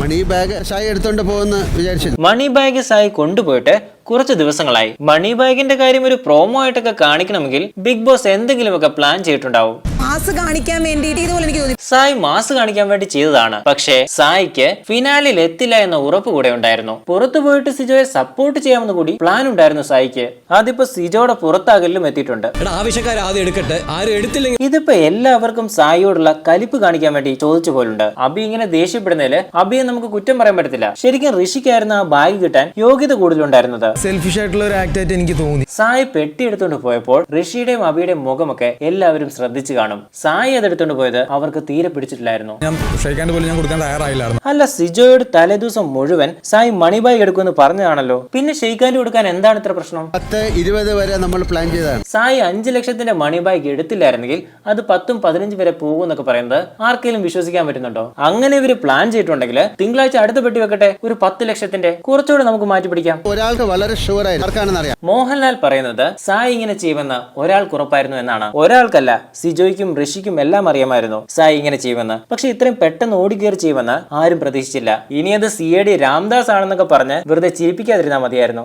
മണി bag Sai എടുത്തോണ്ട് പോകുന്ന വിചാരിച്ചു. മണി ബാഗ് സായി കൊണ്ടുപോയിട്ട് കുറച്ച് ദിവസങ്ങളായി. മണി ബാഗിന്റെ കാര്യം ഒരു പ്രോമോ ആയിട്ടൊക്കെ കാണിക്കണമെങ്കിൽ ബിഗ് ബോസ് എന്തെങ്കിലുമൊക്കെ പ്ലാൻ ചെയ്തിട്ടുണ്ടാവും. മാസ് കാണിക്കാൻ വേണ്ടി ഇതുപോലെ എനിക്ക് തോന്നി സായി മാസ് കാണിക്കാൻ വേണ്ടി ചെയ്തതാണ്. പക്ഷേ സായിക്ക് ഫിനാലിൽ എത്തില്ല എന്ന ഉറപ്പ് കൂടെ ഉണ്ടായിരുന്നു. പുറത്തു പോയിട്ട് സിജോയെ സപ്പോർട്ട് ചെയ്യാമെന്ന് കൂടി പ്ലാൻ ഉണ്ടായിരുന്നു സായിക്ക്. അതിപ്പോ സിജോയുടെ പുറത്താകലിലും എത്തിയിട്ടുണ്ട്. ഇതിപ്പോ എല്ലാവർക്കും സായിയോടുള്ള കലിപ്പ് കാണിക്കാൻ വേണ്ടി ചോദിച്ചു പോലുണ്ട്. അബി ഇങ്ങനെ ദേഷ്യപ്പെടുന്നതില് അബിയെ നമുക്ക് കുറ്റം പറയാൻ പറ്റത്തില്ല. ശരിക്കും ഋഷിക്കായിരുന്നു ആ ബാഗ് കിട്ടാൻ യോഗ്യത കൂടുതലുണ്ടായിരുന്നത്. സെൽഫിഷ് ആയിട്ടുള്ള ഒരു ആക്ട് ആയിട്ട് എനിക്ക് തോന്നി. സായി പെട്ടി എടുത്തോണ്ട് പോയപ്പോൾ ഋഷിയുടെയും അബിയുടെയും മുഖമൊക്കെ എല്ലാവരും ശ്രദ്ധിച്ചു കാണും. സായി അതെടുത്തോണ്ട് പോയത് അവർക്ക് തീരെ പിടിച്ചിട്ടില്ലായിരുന്നു. അല്ല, സിജോയോട് തലേദിവസം മുഴുവൻ സായി മണി ബാഗ് എടുക്കുമെന്ന് പറഞ്ഞതാണല്ലോ. പിന്നെ ഷെയ്ഖാൻഡ് കൊടുക്കാൻ എന്താണ് ഇത്ര പ്രശ്നം? 10-20 വരെ നമ്മൾ പ്ലാൻ ചെയ്തതാണ്. സായി 5 ലക്ഷത്തിന്റെ മണി ബാഗ് എടുത്തില്ലായിരുന്നെങ്കിൽ അത് 10-15 വരെ പോകുമെന്നൊക്കെ പറയുന്നത് ആർക്കെങ്കിലും വിശ്വസിക്കാൻ പറ്റുന്നുണ്ടോ? അങ്ങനെ ഇവര് പ്ലാൻ ചെയ്തിട്ടുണ്ടെങ്കിൽ തിങ്കളാഴ്ച അടുത്ത പെട്ടി വെക്കട്ടെ, ഒരു 10 ലക്ഷത്തിന്റെ കുറച്ചുകൂടെ നമുക്ക് മാറ്റി പിടിക്കാം. ഒരാൾക്ക് വളരെ ഷുവർ ആയി ആർക്കാണെന്ന് അറിയാം. മോഹൻലാൽ പറയുന്നത് സായി ഇങ്ങനെ ചെയ്യുമെന്ന് ഒരാൾക്ക് ഉറപ്പായിരുന്നു എന്നാണ്. ഒരാൾക്കല്ല, സിജോയ്ക്കും ഋഷിക്കും എല്ലാം അറിയാമായിരുന്നു സായി ഇങ്ങനെ ചെയ്യുമെന്ന്. പക്ഷെ ഇത്രയും പെട്ടെന്ന് ഓടിക്കേറി ചെയ്യുമെന്ന് ആരും പ്രതീക്ഷിച്ചില്ല. ഇനി അത് CID രാംദാസ് ആണെന്നൊക്കെ പറഞ്ഞ് വെറുതെ ചിരിപ്പിക്കാതിരുന്നാൽ മതിയായിരുന്നു.